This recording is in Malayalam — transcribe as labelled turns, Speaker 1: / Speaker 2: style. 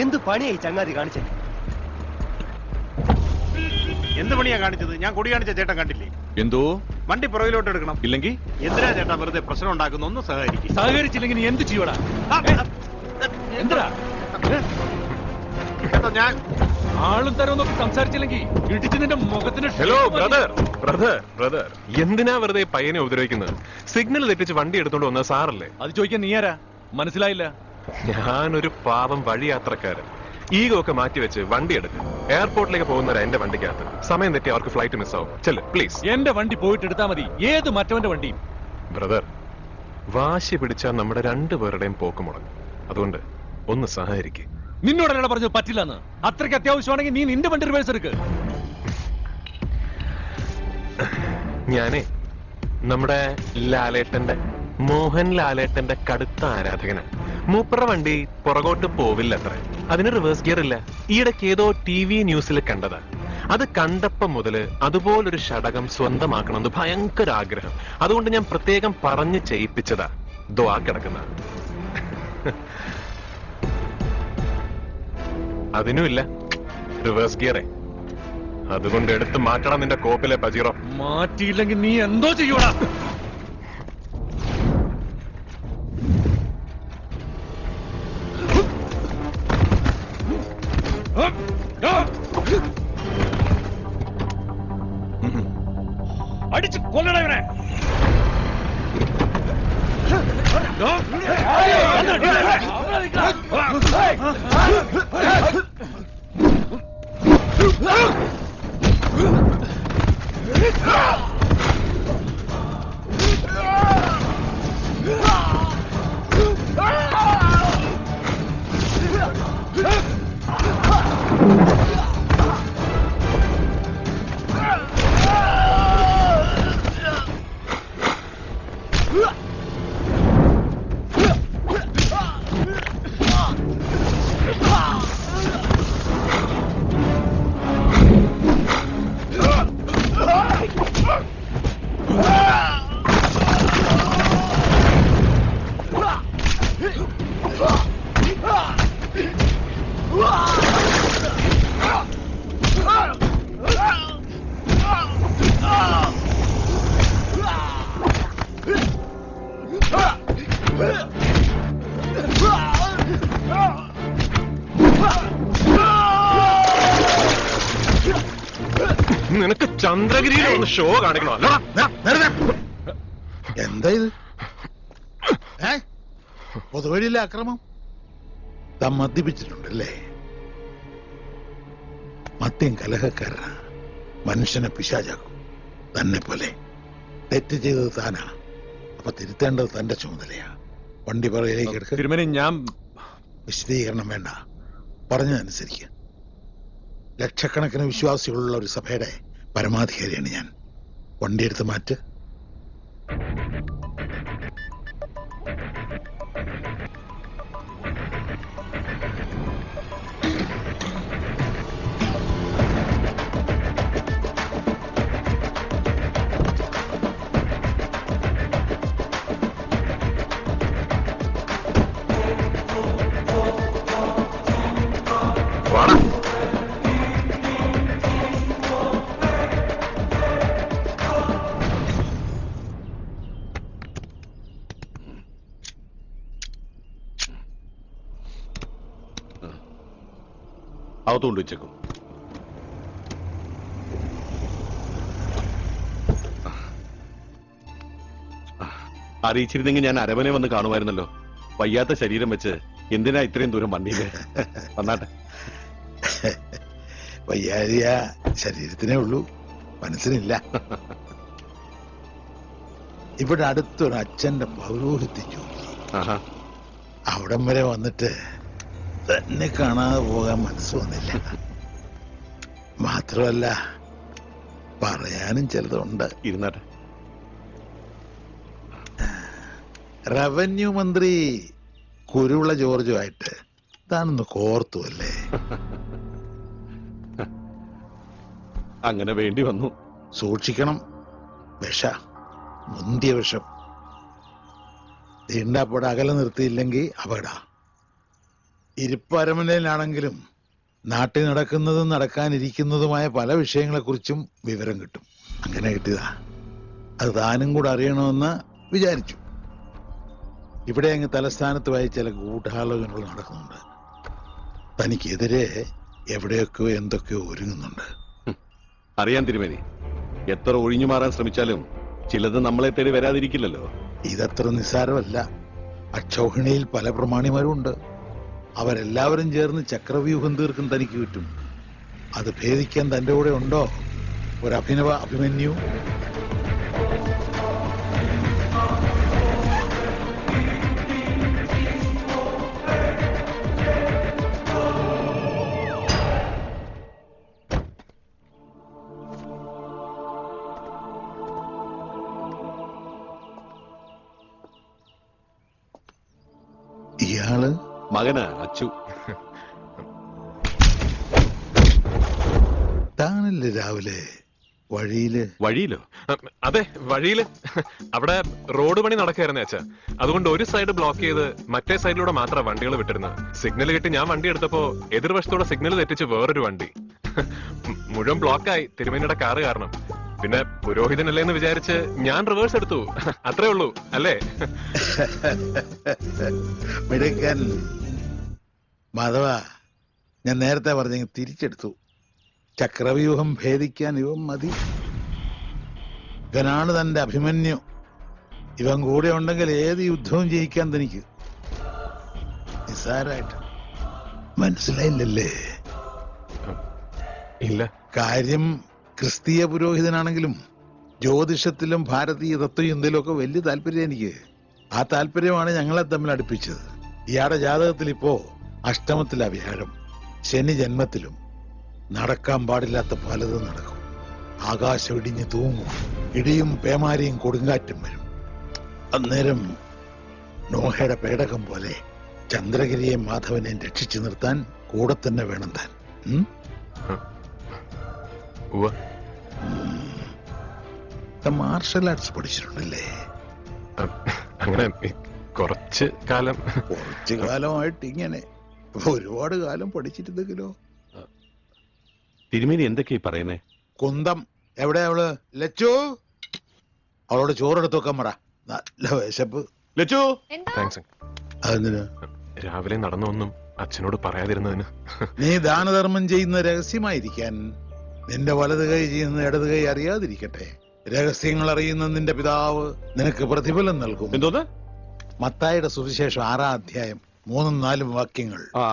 Speaker 1: എന്ത് പണിയായി ചങ്ങാതി കാണിച്ചേ?
Speaker 2: എന്ത് പണിയാ കാണിച്ചത്? ഞാൻ കൊടി കാണിച്ച ചേട്ടൻ കണ്ടില്ലേ?
Speaker 3: എന്തോ
Speaker 2: വണ്ടി പുറകിലോട്ട് എടുക്കണം.
Speaker 3: ഇല്ലെങ്കിൽ
Speaker 2: എന്തിനാ ചേട്ടാ വെറുതെ പ്രശ്നം ഉണ്ടാക്കുന്ന? ഒന്ന് സഹകരിക്കും.
Speaker 3: സഹകരിച്ചില്ലെങ്കിൽ നീ എന്ത് ചെയ്യടാ? എന്താ
Speaker 2: ഞാൻ
Speaker 3: ആളും തരം നോക്കി സംസാരിച്ചില്ലെങ്കിൽ ഇടിച്ച് നിന്റെ മുഖത്തിന്.
Speaker 4: ഹലോ ബ്രദർ, എന്തിനാ വെറുതെ പയ്യനെ ഉപദ്രവിക്കുന്നത്? സിഗ്നൽ തെറ്റിച്ച് വണ്ടി എടുത്തോണ്ട് വന്ന സാറല്ലേ?
Speaker 3: അത് ചോദിക്കാൻ നീ ആരാ? മനസ്സിലായില്ല.
Speaker 4: ഞാനൊരു പാവം വഴിയാത്രക്കാരൻ. ഈഗോ ഒക്കെ മാറ്റിവെച്ച് വണ്ടി എടുക്കും. എയർപോർട്ടിലേക്ക് പോകുന്നവരാ എന്റെ വണ്ടിക്കകത്ത്. സമയം തെറ്റി അവർക്ക് ഫ്ലൈറ്റ് മിസ്സാവും. ചെല്ല് പ്ലീസ്.
Speaker 3: എന്റെ വണ്ടി പോയിട്ട് എടുത്താൽ മതി. ഏത് മറ്റവന്റെ വണ്ടിയും.
Speaker 4: ബ്രദർ, വാശി പിടിച്ചാൽ നമ്മുടെ രണ്ടുപേരുടെയും പോക്ക് മുടങ്ങും. അതുകൊണ്ട് ഒന്ന് സഹകരിക്കും.
Speaker 3: നിന്നോടല്ല പറഞ്ഞത് പറ്റില്ലെന്ന്. അത്രയ്ക്ക് അത്യാവശ്യമാണെങ്കിൽ നീ നിന്റെ വണ്ടി റിവേഴ്സ് എടുക്ക്.
Speaker 4: ഞാനേ നമ്മുടെ ലാലേട്ടന്റെ, മോഹൻ ലാലേട്ടന്റെ കടുത്ത ആരാധകനാണ്. മൂപ്പറ വണ്ടി പുറകോട്ട് പോവില്ല അത്ര. അതിന് റിവേഴ്സ് ഗിയർ ഇല്ല. ഈയിടയ്ക്ക് ഏതോ TV ന്യൂസിൽ കണ്ടതാ. അത് കണ്ടപ്പം മുതല് അതുപോലൊരു ഷടകം സ്വന്തമാക്കണമെന്ന് ഭയങ്കര ആഗ്രഹം. അതുകൊണ്ട് ഞാൻ പ്രത്യേകം പറഞ്ഞ് ചെയ്യിപ്പിച്ചതാ. ദ്വാ കിടക്കുന്ന അതിനുമില്ല റിവേഴ്സ് ഗിയറേ. അതുകൊണ്ട് എടുത്ത് മാറ്റണം നിന്റെ കോപ്പിലെ പജീറോ.
Speaker 3: മാറ്റിയില്ലെങ്കിൽ നീ എന്തോ ചെയ്യൂടാ? അടിച്ച് കൊല്ലണ ഇവനെ.
Speaker 4: നിനക്ക് ചന്ദ്രഗിരിയിൽ ഒന്ന് ഷോ കാണിക്കണോ?
Speaker 5: എന്താ ഇത്? പൊതുവഴിയിലെ അക്രമം താൻ മദ്യപിച്ചിട്ടുണ്ടല്ലേ? മദ്യം കലഹക്കാരനാ. മനുഷ്യനെ പിശാചാക്കും. തന്നെ പോലെ തെറ്റ് ചെയ്തത് താനാ. അപ്പൊ തിരുത്തേണ്ടത് തന്റെ ചുമതലയാ. വണ്ടി പുറകിലേക്ക് എടുക്കുക.
Speaker 3: തിരുമേനി, ഞാൻ
Speaker 5: വിശദീകരണം വേണ്ട, പറഞ്ഞതനുസരിക്കുക. ലക്ഷക്കണക്കിന് വിശ്വാസികളുള്ള ഒരു സഭയുടെ പരമാധികാരിയാണ് ഞാൻ. വണ്ടിയെടുത്ത് മാറ്റ്.
Speaker 2: അകത്തുകൊണ്ട് വെച്ചേക്കും. അറിയിച്ചിരുന്നെങ്കിൽ ഞാൻ അരവനെ വന്ന് കാണുമായിരുന്നല്ലോ. വയ്യാത്ത ശരീരം വെച്ച് എന്തിനാ ഇത്രയും ദൂരം വണ്ടിയില്? വന്നാട്ടെ.
Speaker 5: വയ്യാഴിയ ശരീരത്തിനേ ഉള്ളൂ, മനസ്സിനില്ല. ഇവിടെ അടുത്തൊരു അച്ഛന്റെ പൗരോഹിത്യ ജോലി. അവിടം വരെ വന്നിട്ട് തന്നെ കാണാതെ പോകാൻ മനസ്സ് വന്നില്ല. മാത്രമല്ല പറയാനും ചിലതുണ്ട്.
Speaker 2: ഇരുന്നാട്ടെ.
Speaker 5: റവന്യൂ മന്ത്രി കുരുവിള ജോർജുമായിട്ട് താനൊന്ന് കോർത്തു അല്ലേ?
Speaker 2: അങ്ങനെ വേണ്ടി വന്നു.
Speaker 5: സൂക്ഷിക്കണം. മുന്തിയ വിഷം. തീണ്ടാപ്പോടെ അകലെ നിർത്തിയില്ലെങ്കിൽ അപകട. ഇരിപ്പ് അരമനയിലാണെങ്കിലും നാട്ടിൽ നടക്കുന്നതും നടക്കാനിരിക്കുന്നതുമായ പല വിഷയങ്ങളെക്കുറിച്ചും വിവരം കിട്ടും. അങ്ങനെ കിട്ടിയതാ. അത് താനും കൂടെ അറിയണമെന്ന് വിചാരിച്ചു. ഇവിടെ അങ്ങ് തലസ്ഥാനത്തുമായി ചില ഗൂഢാലോചനകൾ നടക്കുന്നുണ്ട്. തനിക്കെതിരെ എവിടെയൊക്കെയോ എന്തൊക്കെയോ ഒരുങ്ങുന്നുണ്ട്.
Speaker 2: അറിയാൻ തിരുമേനി, എത്ര ഒഴിഞ്ഞു മാറാൻ ശ്രമിച്ചാലും ചിലത് നമ്മളെ തേടി വരാതിരിക്കില്ലല്ലോ.
Speaker 5: ഇതത്ര നിസ്സാരമല്ല. അക്ഷൗഹിണിയിൽ പല പ്രമാണിമാരുണ്ട്. അവരെല്ലാവരും ചേർന്ന് ചക്രവ്യൂഹം തീർക്കും തനിക്ക് കിട്ടും. അത് ഭേദിക്കാൻ തന്റെ കൂടെ ഉണ്ടോ ഒരു അഭിനവ അഭിമന്യു? ഇയാള്
Speaker 2: മകനാ അച്ചു.
Speaker 5: താനല്ലേ രാവിലെ
Speaker 2: വഴിയിലോ?
Speaker 4: അതെ, വഴിയില്. അവിടെ റോഡ് പണി നടക്കായിരുന്നേ അച്ഛാ. അതുകൊണ്ട് ഒരു സൈഡ് ബ്ലോക്ക് ചെയ്ത് മറ്റേ സൈഡിലൂടെ മാത്രമാണ് വണ്ടികൾ വിട്ടിരുന്നത്. സിഗ്നൽ കിട്ടി ഞാൻ വണ്ടി എടുത്തപ്പോ എതിർവശത്തോടെ സിഗ്നൽ തെറ്റിച്ച് വേറൊരു വണ്ടി. മുഴുവൻ ബ്ലോക്കായി തിരുമേനിയുടെ കാറ് കാരണം. പിന്നെ പുരോഹിതനല്ലേ എന്ന് വിചാരിച്ച് ഞാൻ റിവേഴ്സ് എടുത്തു. അത്രേ ഉള്ളൂ അല്ലേ?
Speaker 5: മിടുക്കൻ മാധവ, ഞാൻ നേരത്തെ പറഞ്ഞ തിരിച്ചെടുത്തു. ചക്രവ്യൂഹം ഭേദിക്കാൻ ഇവൻ മതി. ഇവനാണ് തന്റെ അഭിമന്യു. ഇവൻ കൂടെ ഉണ്ടെങ്കിൽ ഏത് യുദ്ധവും ജയിക്കാൻ തനിക്ക്. നിസ്സാരായിട്ട് മനസ്സിലായില്ലല്ലേ?
Speaker 4: ഇല്ല.
Speaker 5: കാര്യം ക്രിസ്തീയ പുരോഹിതനാണെങ്കിലും ജ്യോതിഷത്തിലും ഭാരതീയ തത്വചിന്തയിലും ഒക്കെ വലിയ താല്പര്യം എനിക്ക്. ആ താല്പര്യമാണ് ഞങ്ങളെ തമ്മിൽ അടുപ്പിച്ചത്. ഇയാളുടെ ജാതകത്തിൽ ഇപ്പോ അഷ്ടമത്തിലാ വ്യാഴം. ശനി ജന്മത്തിലും. നടക്കാൻ പാടില്ലാത്ത പലതും നടക്കും. ആകാശം ഇടിഞ്ഞു തൂങ്ങും. ഇടിയും പേമാരിയും കൊടുങ്കാറ്റും വരും. അന്നേരം നോഹയുടെ പേടകം പോലെ ചന്ദ്രഗിരിയെ മാധവനെ രക്ഷിച്ചു നിർത്താൻ കൂടെ തന്നെ വേണം താൻ. മാർഷൽ ആർട്സ് പഠിച്ചിട്ടുണ്ടല്ലേ?
Speaker 4: അങ്ങനെ കുറച്ച്
Speaker 5: കാലമായിട്ട് ഇങ്ങനെ ഒരുപാട് കാലം പഠിച്ചിരുന്നെങ്കിലോ.
Speaker 2: തിരുമേനി എന്തൊക്കെയാ പറയുന്നേ?
Speaker 5: കുന്തം എവിടെ അവള്? ലച്ചു, അവളോട് ചോറെടുത്ത് വെക്കാൻ പറ. നല്ല വിശപ്പ്.
Speaker 2: ലച്ചു,
Speaker 4: താങ്ക്സ്.
Speaker 5: അതെന്തിന്?
Speaker 4: രാവിലെ നടന്നൊന്നും അച്ഛനോട് പറയാതിരുന്നതിന്.
Speaker 5: നീ ദാനധർമ്മം ചെയ്യുന്ന രഹസ്യമായിരിക്കാൻ. നിന്റെ വലത് കൈ ചെയ്യുന്ന ഇടത് കൈ അറിയാതിരിക്കട്ടെ. രഹസ്യങ്ങൾ അറിയുന്ന നിന്റെ പിതാവ് നിനക്ക് പ്രതിഫലം നൽകും.
Speaker 2: എന്തോന്ന്?
Speaker 5: മത്തായിയുടെ സുവിശേഷം 6-ാം അധ്യായം 3-4 വാക്യങ്ങൾ.
Speaker 2: ആ